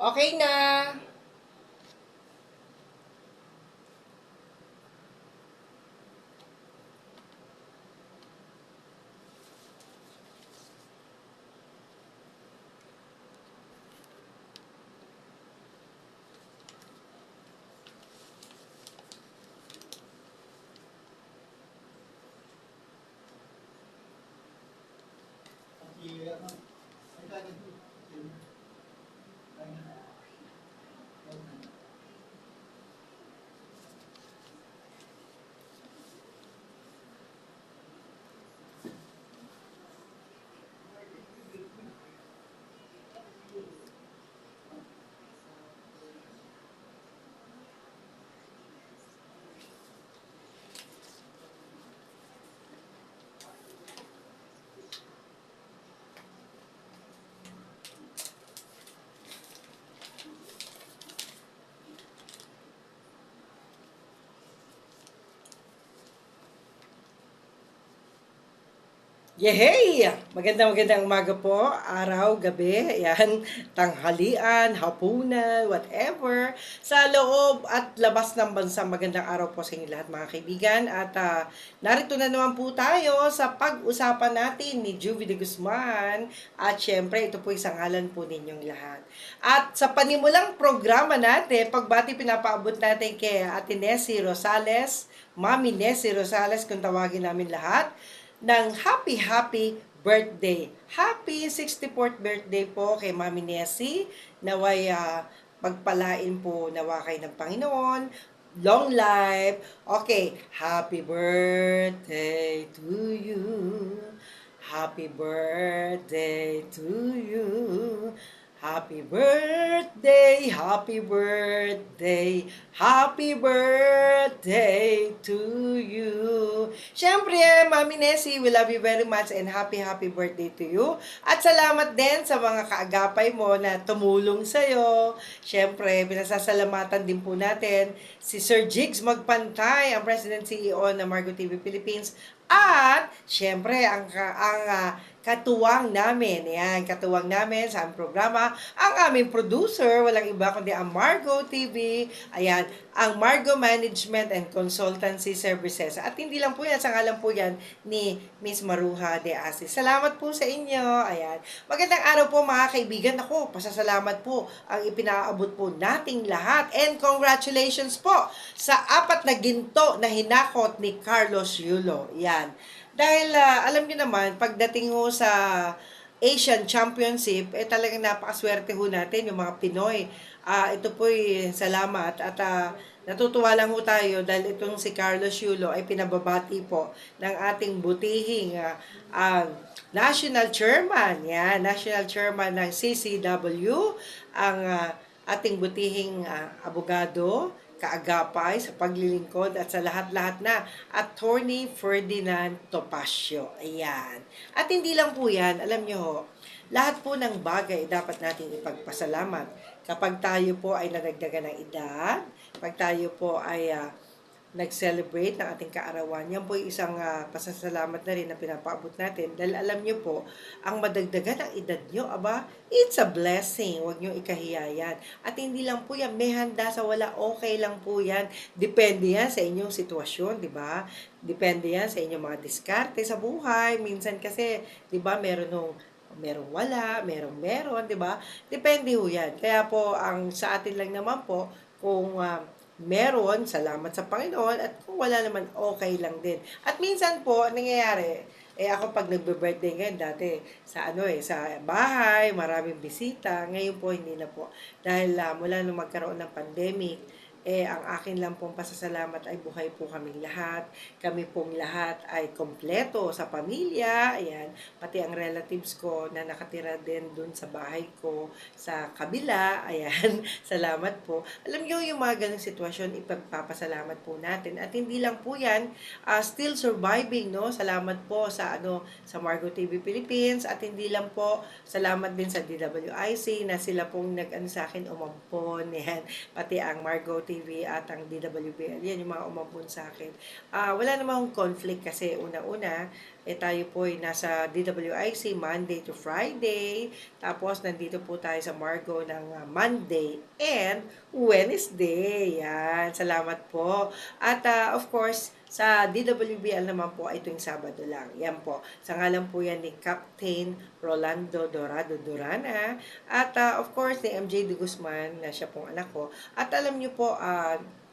Okay na. Yehey! Magandang umaga po, araw, gabi, ayan, tanghalian, hapunan, whatever. Sa loob at labas ng bansa, magandang araw po sa inyo lahat mga kaibigan. At narito na naman po tayo sa pag-usapan natin ni Juvie de Guzman. At syempre, ito po isang ngalan po ninyong lahat. At sa panimulang programa natin, pagbati pinapaabot natin kay Ate Nessie Rosales, Mami Nessie Rosales, kung tawagin namin lahat ng happy birthday. Happy 64th birthday po kay Mami Nessie. Naway pagpalain po nawa kay ng Panginoon. Long life. Okay, happy birthday to you. Happy birthday to you. Happy birthday, happy birthday, happy birthday to you. Siyempre, Mami Nessie, we love you very much and happy birthday to you. At salamat din sa mga kaagapay mo na tumulong sa'yo. Siyempre, pinasasalamatan din po natin si Sir Jigs Magpantay, ang President CEO ng Margo TV Philippines. At, siyempre, katuwang namin, katuwang namin sa aming programa, ang aming producer, walang iba kundi ang Margo TV, ayan, ang Margo Management and Consultancy Services. At hindi lang po yan, sa ngalan po yan ni Miss Maruha de Asis. Salamat po sa inyo, ayan. Magandang araw po mga kaibigan. Ako, pasasalamat po ang ipinaabot po nating lahat. And congratulations po sa 4 na ginto na hinakot ni Carlos Yulo. Yan. Dahil alam niyo naman, pagdating ho sa Asian Championship, talagang napakaswerte ho natin, yung mga Pinoy. Ito po'y salamat at natutuwa lang ho tayo dahil itong si Carlos Yulo ay pinababati po ng ating butihing National Chairman, National Chairman ng CCW, ang ating butihing abogado, kaagapay sa paglilingkod at sa lahat-lahat na Attorney Ferdinand Topacio. Ayan. At hindi lang po yan, alam nyo ho, lahat po ng bagay dapat nating ipagpasalamat. Kapag tayo po ay nadagdagan ng edad, pag tayo po ay nag-celebrate ng ating kaarawan. Yan po isang pasasalamat na rin na pinapaabot natin. Dahil alam nyo po, ang madagdagan ng edad nyo, it's a blessing. Huwag nyo ikahiya yan. At hindi lang po yan, may handa sa wala, okay lang po yan. Depende yan sa inyong sitwasyon, di ba? Depende yan sa inyong mga diskarte sa buhay. Minsan kasi, di ba, merong wala, merong meron, di ba? Depende ho yan. Kaya po, ang sa atin lang naman po, kung meron, salamat sa Panginoon, at kung wala naman, okay lang din. At minsan po, nangyayari, ako pag nagbe-birthday ngayon, dati sa bahay, maraming bisita, ngayon po hindi na po. Dahil mula nung magkaroon ng pandemic, ang akin lang pong pasasalamat ay buhay po kaming lahat. Kami pong lahat ay kompleto sa pamilya. Ayan, pati ang relatives ko na nakatira din dun sa bahay ko sa kabila. Ayan, salamat po. Alam niyo yung mga ganong sitwasyon, ipagpapasalamat po natin. At hindi lang po yan, still surviving, no? Salamat po sa Margo TV Philippines at hindi lang po, salamat din sa DWIC na sila pong sa akin umampon. Yan, pati ang Margo TV at ang DWBL. Yan yung mga umabon sa akin. Wala namang conflict kasi una-una, tayo po ay nasa DWIC Monday to Friday. Tapos nandito po tayo sa Margo ng Monday and Wednesday. Yan, salamat po. At of course, sa DWBL naman po ay tuwing Sabado lang. Yan po. Sa ngalan po yan ni Captain Rolando Dorado Durana. At of course, ni MJ De Guzman, na siya pong anak ko. At alam niyo po,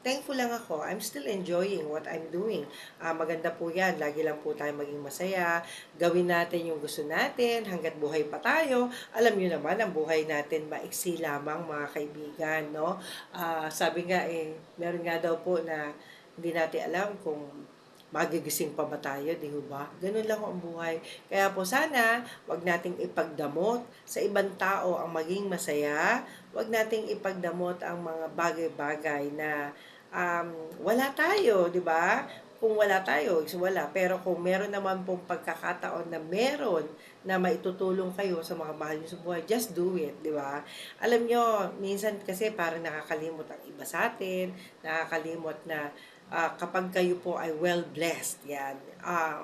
thankful lang ako. I'm still enjoying what I'm doing. Maganda po yan. Lagi lang po tayo maging masaya. Gawin natin yung gusto natin hanggat buhay pa tayo. Alam niyo naman, ang buhay natin maiksi lamang, mga kaibigan, no? Sabi nga meron nga daw po na hindi natin alam kung magigising pa ba tayo, di ba? Ganun lang ang buhay. Kaya po sana, wag nating ipagdamot sa ibang tao ang maging masaya. Wag nating ipagdamot ang mga bagay-bagay na wala tayo, di ba? Kung wala tayo, is wala. Pero kung meron naman pong pagkakataon na meron na maitutulong kayo sa mga mahal nyo sa buhay, just do it, di ba? Alam nyo, minsan kasi parang nakakalimot ang iba sa atin, nakakalimot na kapag kayo po ay well-blessed, yan.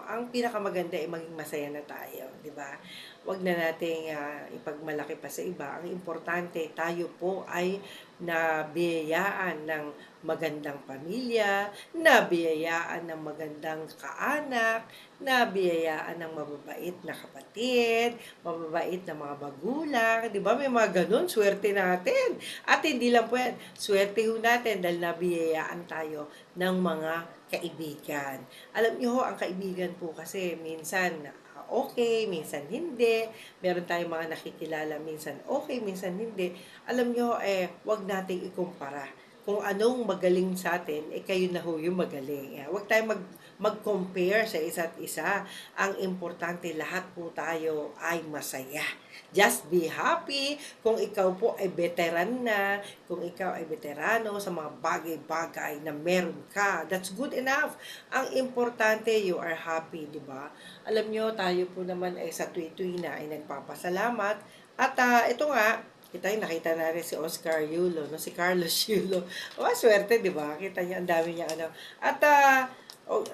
Ang pinakamaganda ay maging masaya na tayo, di ba? Huwag na nating ipagmalaki pa sa iba. Ang importante, tayo po ay nabiyayaan ng magandang pamilya, nabiyayaan ng magandang kaanak, nabiyayaan ng mababait na kapatid, mababait na mga magulang, di ba? May mga ganun, swerte natin. At hindi lang po yan, swerte ho natin dahil nabiyayaan tayo ng mga kaibigan. Alam niyo ho, ang kaibigan po kasi minsan okay, minsan hindi. Meron tayong mga nakikilala, minsan okay, minsan hindi. Alam nyo, wag nating ikumpara. Kung anong magaling sa atin, kayo na ho yung magaling. Huwag tayong mag-compare sa isa't isa. Ang importante, lahat po tayo ay masaya. Just be happy kung ikaw po ay veteran na, kung ikaw ay veterano sa mga bagay-bagay na meron ka. That's good enough. Ang importante, you are happy, di ba? Alam nyo, tayo po naman ay sa tuwi-tuwi na ay nagpapasalamat. At ito nga, nakita natin si Oscar Yulo, no? Si Carlos Yulo. Swerte, di ba? Kita niya, ang dami niya ano. At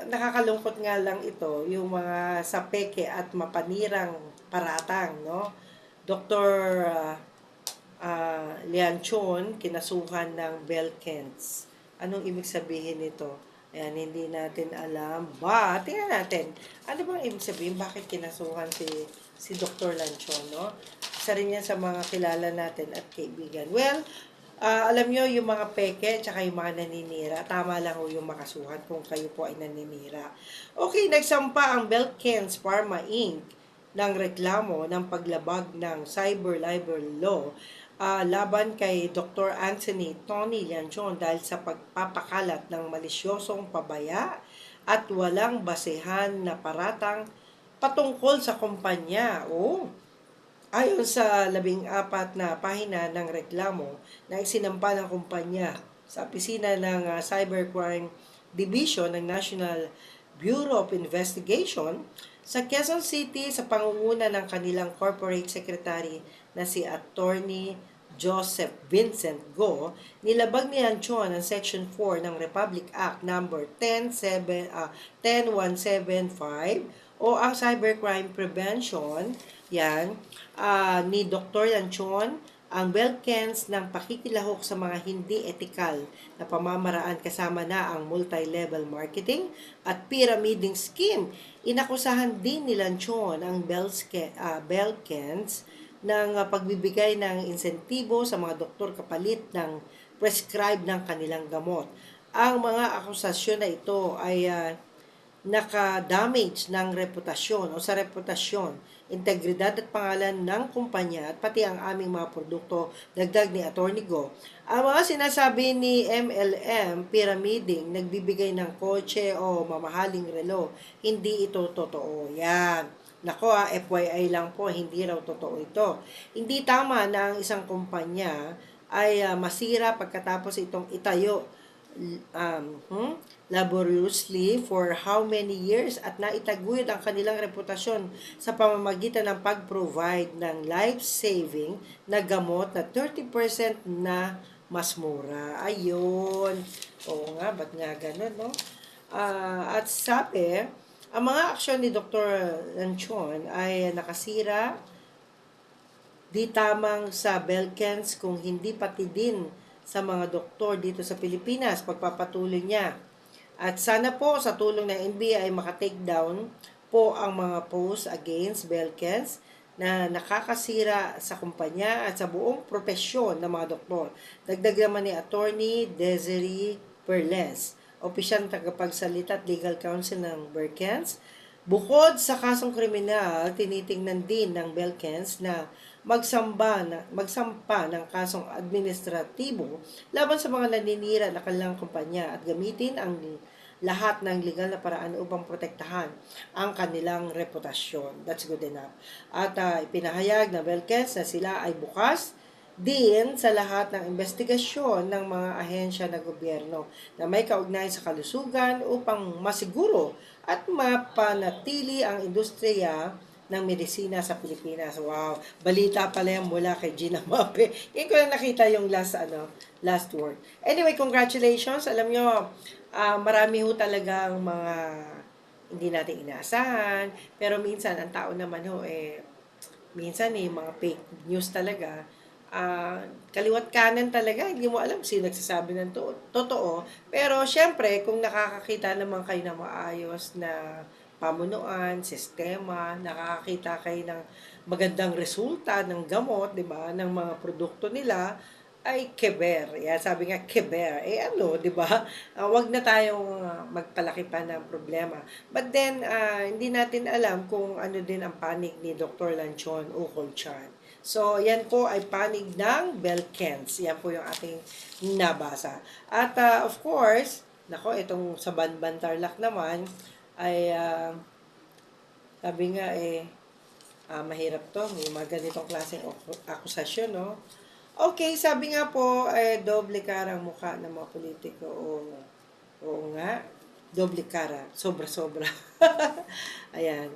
nakakalungkot nga lang ito, yung mga sa peke at mapanirang paratang, no? Dr. Leanchon, kinasuhan ng Belkens. Anong ibig sabihin nito? Ayan, hindi natin alam. Tingnan natin. Ano bang ibig sabihin? Bakit kinasuhan si Dr. Lanchon, no? Isa rin yan sa mga kilala natin at kaibigan. Well, alam nyo, yung mga peke, tsaka yung mga naninira, tama lang ho yung makasuhan kung kayo po ay naninira. Okay, nagsampa ang Belkens Pharma Inc. ng reklamo ng paglabag ng cyber libel law laban kay Dr. Anthony Tony Lanchon dahil sa pagpapakalat ng malisyosong pabaya at walang basehan na paratang patungkol sa kumpanya. Ayon sa 14 na pahina ng reklamo na isinampa ng kumpanya sa opisina ng Cybercrime Division ng National Bureau of Investigation sa Quezon City sa pangunguna ng kanilang corporate secretary na si Attorney Joseph Vincent Go, nilabag ni Lanchon ang Section 4 ng Republic Act number 10175 o ang Cybercrime Prevention, yan, ni Dr. Lanchon, ang Belkens ng pakikilahok sa mga hindi etikal na pamamaraan kasama na ang multi-level marketing at pyramiding scheme. Inakusahan din ni Lanchon ang Belkens ng pagbibigay ng insentibo sa mga doktor kapalit ng prescribe ng kanilang gamot. Ang mga akusasyon na ito ay naka-damage ng reputasyon o sa reputasyon, integridad at pangalan ng kumpanya at pati ang aming mga produkto, dagdag ni Atty. Go. Ang mga sinasabi ni MLM pyramiding, nagbibigay ng kotse o mamahaling relo, hindi ito totoo. Yan. Nako FYI lang po, hindi raw totoo ito. Hindi tama na ang isang kumpanya ay masira pagkatapos itong itayo laboriously for how many years at naitaguyod ang kanilang reputasyon sa pamamagitan ng pag-provide ng life-saving na gamot na 30% na mas mura. Ayun. Oo nga, ba't nga ganun, no? At sabi, ang mga aksyon ni Dr. Lanchon ay nakasira di tamang sa Belkens kung hindi pati din sa mga doktor dito sa Pilipinas pagpapatuloy niya. At sana po sa tulong ng NBI ay makatake down po ang mga posts against Belkens na nakakasira sa kumpanya at sa buong propesyon ng mga doktor. Dagdag naman ni Attorney Desiree Perles, opisyal na tagapagsalita at legal counsel ng Belkens. Bukod sa kasong kriminal, tinitingnan din ng Belkens na magsampa ng kasong administratibo laban sa mga naninira na kanilang kumpanya at gamitin ang lahat ng legal na paraan upang protektahan ang kanilang reputasyon. That's good enough. At ipinahayag na Belkens na sila ay bukas din sa lahat ng investigasyon ng mga ahensya ng gobyerno na may kaugnay sa kalusugan upang masiguro at mapanatili ang industriya ng medisina sa Pilipinas. Wow, balita pala yan mula kay Gina Mape. Hindi ko lang nakita yung last word. Anyway, congratulations. Alam nyo, marami ho talagang mga hindi natin inaasahan. Pero minsan, ang tao naman ho, minsan mga fake news talaga. Kaliwat kanan talaga, hindi mo alam sino nagsasabi ng totoo. Pero syempre, kung nakakakita naman kayo ng maayos na pamunuan, sistema, nakakakita kayo ng magandang resulta ng gamot, di ba, ng mga produkto nila, ay keber. Yan, sabi nga keber. Di ba? Wag na tayong magpalaki pa ng problema. But then, hindi natin alam kung ano din ang panig ni Dr. Lanchon ukol Chan. So, yan po ay panig ng Belkens. Yan po yung ating nabasa. At of course, nako, itong sa Banban Tarlac naman, ay sabi nga mahirap to. May mga ganitong klaseng akusasyon, no? Okay, sabi nga po, doble karang mukha ng mga politiko. Oo nga, doble kara. Sobra-sobra. Ayan.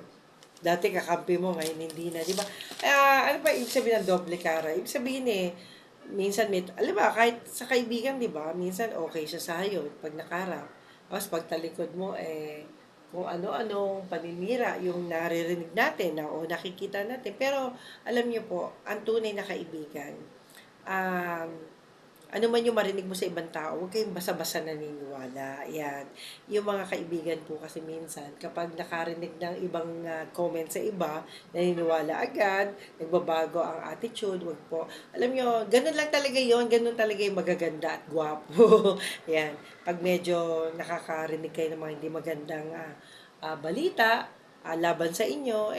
Dati kakampi mo, ngayon hindi na, di ba? Ano ba ibig sabihin ng doble cara? Ibig sabihin minsan alam ba, kahit sa kaibigan, di ba? Minsan okay siya sa'yo pag nakara. Tapos pag talikod mo, kung ano-ano paninira yung naririnig natin o nakikita natin. Pero alam niyo po, ang tunay na kaibigan, um, ano man yung marinig mo sa ibang tao, huwag kayong basa-basa naniniwala. Yan. Yung mga kaibigan po kasi minsan, kapag nakarinig ng ibang comment sa iba, naniniwala agad, nagbabago ang attitude, wag po. Alam nyo, ganun lang talaga yon, ganun talaga yung magaganda at gwapo. Yan. Pag medyo nakakarinig kayo ng mga hindi magandang balita, laban sa inyo,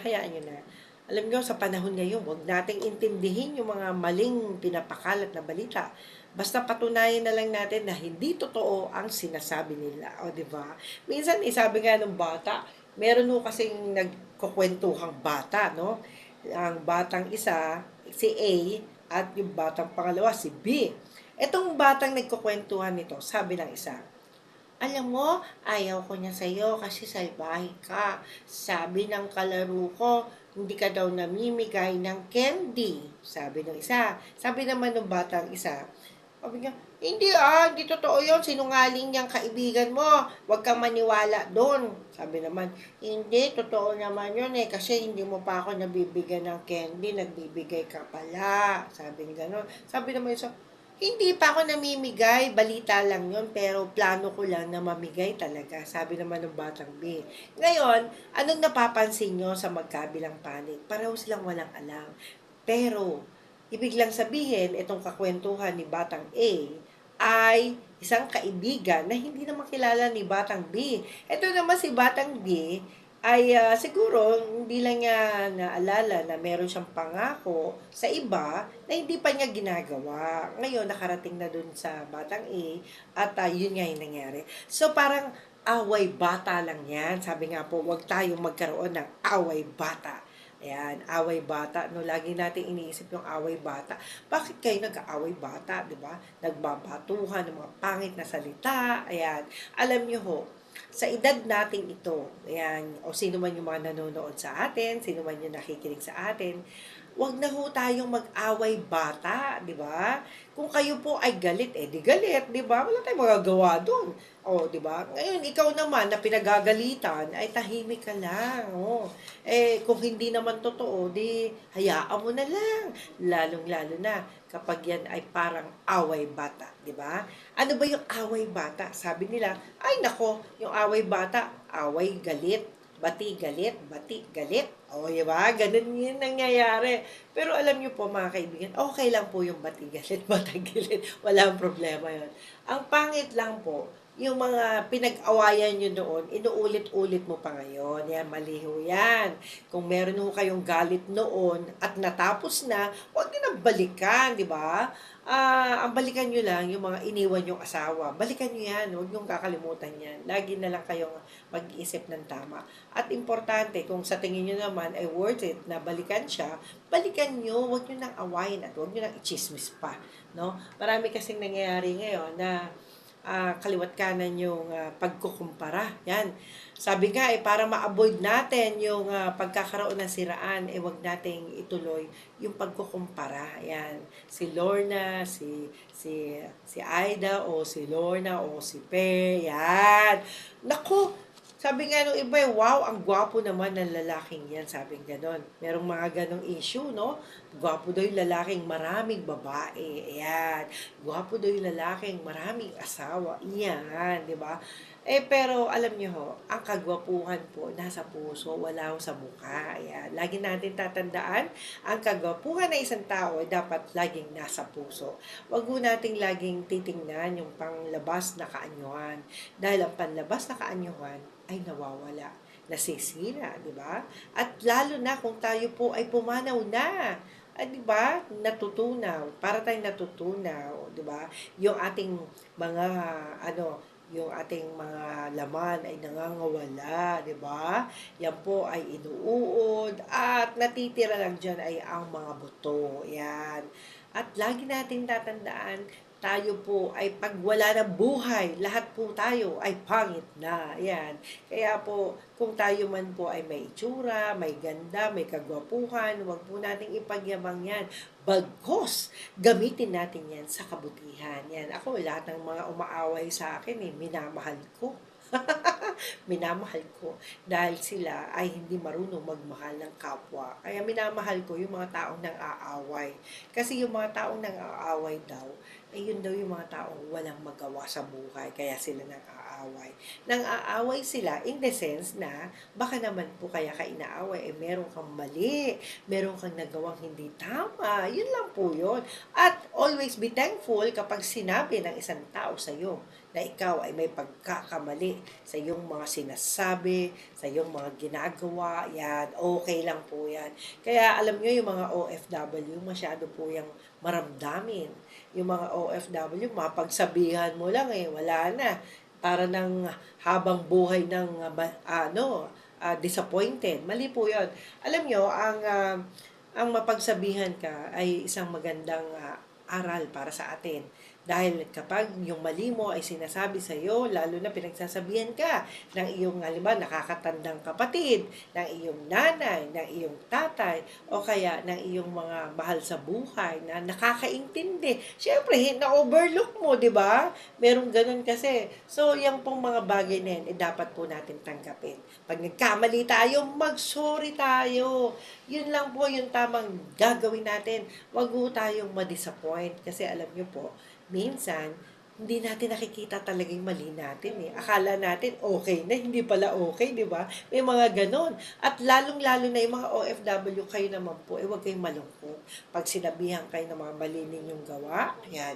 hayaan nyo na. Alam nyo, sa panahon ngayon, huwag nating intindihin yung mga maling pinapakalat na balita. Basta patunayan na lang natin na hindi totoo ang sinasabi nila. O, di ba? Minsan, sabi nga ng bata, meron ho kasing nagkukwentuhang bata, no? Ang batang isa, si A, at yung batang pangalawa, si B. Etong batang nagkukwentuhan nito, sabi ng isa, alam mo, ayaw ko niya sa'yo kasi salbahe ka. Sabi ng kalaro ko, hindi ka daw namimigay ng candy. Sabi ng isa. Sabi naman ng batang isa, sabi niya, hindi totoo yun. Sinungaling niyang kaibigan mo. Huwag kang maniwala doon. Sabi naman, hindi, totoo naman yun kasi hindi mo pa ako nabibigyan ng candy, nagbibigay ka pala. Sabi niya gano'n. Sabi naman isa, hindi pa ako namimigay, balita lang yon pero plano ko lang na mamigay talaga, sabi naman ng batang B. Ngayon, anong napapansin nyo sa magkabilang panig? Pareho silang walang alam. Pero, ibig lang sabihin, itong kakwentuhan ni batang A ay isang kaibigan na hindi naman kilala ni batang B. Ito naman si batang B, ay siguro hindi lang niya naalala na meron siyang pangako sa iba na hindi pa niya ginagawa. Ngayon, nakarating na dun sa batang A at yun nga yung nangyari. So, parang away bata lang yan. Sabi nga po, huwag tayong magkaroon ng away bata. Ayan, away bata. No, lagi natin iniisip yung away bata. Bakit kayo nag-aaway bata, di ba? Nagbabatuhan ng mga pangit na salita. Ayan, alam niyo ho, sa edad nating ito, ayan, o sino man yung mga nanonood sa atin, sino man yung nakikinig sa atin, wag na ho tayong mag-away bata, di ba? Kung kayo po ay galit, di galit, di ba? Wala tayong magagawa doon. O, di ba? Ngayon, ikaw naman na pinagagalitan, ay tahimik ka lang. O. Kung hindi naman totoo, di hayaan mo na lang. Lalong-lalo na kapag yan ay parang away bata, di ba? Ano ba yung away bata? Sabi nila, ay nako, yung away bata, away galit, bati galit, bati galit. O, di ba? Ganun yun nangyayari. Pero alam niyo po mga kaibigan, okay lang po yung bati galit, bati galit. Walang problema yon. Ang pangit lang po, yung mga pinag-awayan nyo noon, inuulit-ulit mo pa ngayon. Yan, mali ho yan. Kung meron ho kayong galit noon at natapos na, huwag nyo nang balikan, di ba? Ang balikan nyo lang, yung mga iniwan yung asawa. Balikan nyo yan, huwag nyo kakalimutan yan. Lagi na lang kayong mag-iisip ng tama. At importante, kung sa tingin nyo naman ay worth it na balikan siya, balikan nyo, huwag nyo nang awayin at huwag nyo nang ichismis pa. No? Marami kasing nangyayari ngayon na kaliwat kanan yung pagkukumpara. Yan. Sabi nga, para ma-avoid natin yung pagkakaroon ng siraan, wag nating ituloy yung pagkukumpara. Yan. Si Lorna, si Aida, o si Lorna, o si Pe. Yan. Naku, sabi nga nung iba, wow, ang gwapo naman ng lalaking yan, sabi ganon. Merong mga ganong issue, no? Gwapo daw yung lalaking maraming babae, ayan. Gwapo daw yung lalaking maraming asawa, iyan, di ba? Pero alam niyo ho, ang kagwapuhan po nasa puso, wala ho sa mukha. Ayan. Lagi natin tatandaan, ang kagwapuhan ng isang tao ay dapat laging nasa puso. Wag ho nating laging titingnan yung panglabas na kaanyuhan. Dahil ang panlabas na kaanyuhan ay nawawala, nasisira, di ba? At lalo na kung tayo po ay pumanaw na, di ba? Natutunaw, para tayong natutunaw, di ba? Yung ating mga yung ating mga laman ay nangangawala, di ba? Yan po ay inuuod at natitira lang dyan ay ang mga buto. Yan. At lagi natin tatandaan, tayo po ay pag wala ng buhay, lahat po tayo ay pangit na. Yan. Kaya po, kung tayo man po ay may itsura, may ganda, may kagwapuhan, huwag po nating ipagyabang yan. Bagkos, gamitin natin yan sa kabutihan. Yan. Ako, lahat ng mga umaaway sa akin, minamahal ko. Minamahal ko dahil sila ay hindi marunong magmahal ng kapwa. Kaya minamahal ko yung mga taong nang-aaway. Kasi yung mga taong nang-aaway daw, yun daw yung mga taong walang magawa sa buhay. Kaya sila nang-aaway. Nang-aaway sila in the sense na baka naman po kaya ka inaaway, meron kang mali, meron kang nagawang hindi tama. Yun lang po yun. At always be thankful kapag sinabi ng isang tao sa iyo na ikaw ay may pagkakamali sa iyong mga sinasabi, sa iyong mga ginagawa, yan, okay lang po yan. Kaya alam nyo, yung mga OFW, masyado po yung maramdamin. Yung mga OFW, mapagsabihan mo lang wala na. Para ng habang buhay ng disappointed. Mali po yun. Alam nyo, ang mapagsabihan ka ay isang magandang aral para sa atin. Dahil kapag yung mali mo ay sinasabi sa iyo, lalo na pinagsasabihan ka ng iyong halimbawa nakakatandang kapatid, ng iyong nanay, ng iyong tatay, o kaya ng iyong mga mahal sa buhay na nakakaintindi. Siyempre, na-overlook mo, di ba? Merong ganun kasi. So, yung pong mga bagay na yan, dapat po natin tanggapin. Pag nagkamali tayo, mag-sorry tayo. Yun lang po yung tamang gagawin natin. Wag po tayong ma-disappoint kasi alam nyo po, minsan, hindi natin nakikita talaga yung mali natin Akala natin okay na, hindi pala okay, di ba? May mga ganon. At lalong-lalo na yung mga OFW, kayo naman po, huwag kayong malungkot. Pag sinabihan kayo ng mga mali ninyong gawa, ayan.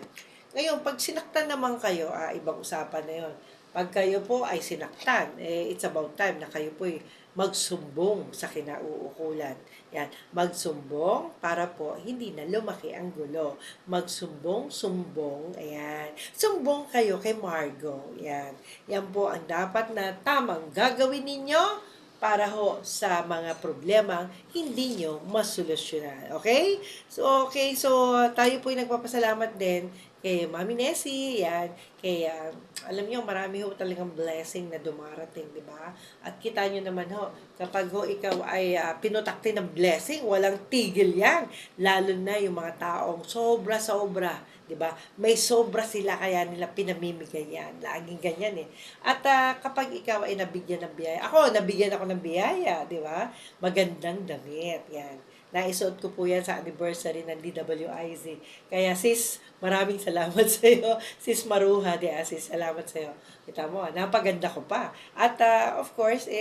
Ngayon, pag sinaktan naman kayo, ibang usapan na yun. Pag kayo po ay sinaktan, it's about time na kayo po magsumbong sa kinauukulan. Yan, magsumbong para po hindi na lumaki ang gulo. Magsumbong, ayan. Sumbong kayo kay Margo. Yan. Yan po ang dapat na tamang gagawin ninyo para ho sa mga problemang hindi nyo masolusyonan. Okay? So, tayo po ay nagpapasalamat din kay Mami Nessie, yan, kay, alam niyo, marami ho talagang blessing na dumarating, di ba? At kita nyo naman ho, kapag ho ikaw ay pinutakti ng blessing, walang tigil yan. Lalo na yung mga taong sobra-sobra, di ba? May sobra sila kaya nila pinamimigay yan. Laging ganyan eh. At kapag ikaw ay nabigyan ng biyaya, nabigyan ako ng biyaya, di ba? Magandang damit, yan. Naisuot ko po yan sa anniversary ng DWIZ. Kaya sis, maraming salamat sa iyo. Sis Maruha, sis, salamat sa iyo. Kita mo, napaganda ko pa. At of course,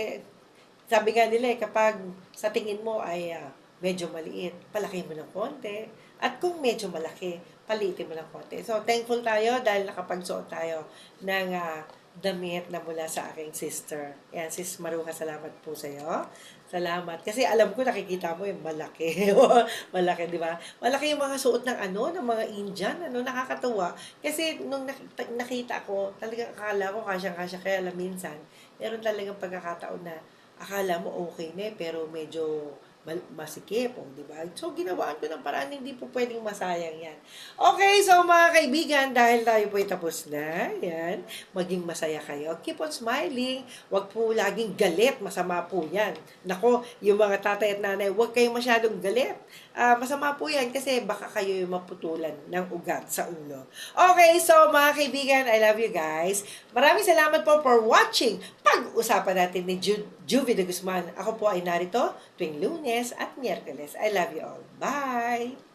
sabi nga nila kapag sa tingin mo ay medyo maliit, palaki mo ng konti. At kung medyo malaki, palitin mo ng konti. So, thankful tayo dahil nakapagsuot tayo ng damit na mula sa aking sister. Yan, sis Maruha, salamat po sa iyo. Salamat. Kasi alam ko, nakikita mo yung malaki. Malaki, di ba? Malaki yung mga suot ng ng mga Indian, nakakatuwa. Kasi nung nakita ko, talagang akala ko kasyang-kasya. Kaya alam minsan, meron talagang pagkakataon na akala mo okay na pero medyo masikip, di ba? So, ginawaan ko ng paraan, hindi po pwedeng masayang yan. Okay, so mga kaibigan, dahil tayo po tapos na, yan, maging masaya kayo. Keep on smiling. Huwag po laging galit, masama po yan. Nako, yung mga tatay at nanay, huwag kayong masyadong galit. Masama po yan kasi baka kayo yung maputulan ng ugat sa ulo. Okay, so mga kaibigan, I love you guys. Maraming salamat po for watching. Pag-usapan natin ni Juvie de Guzman. Ako po ay narito tuwing Lunes at Miyerkules. I love you all. Bye!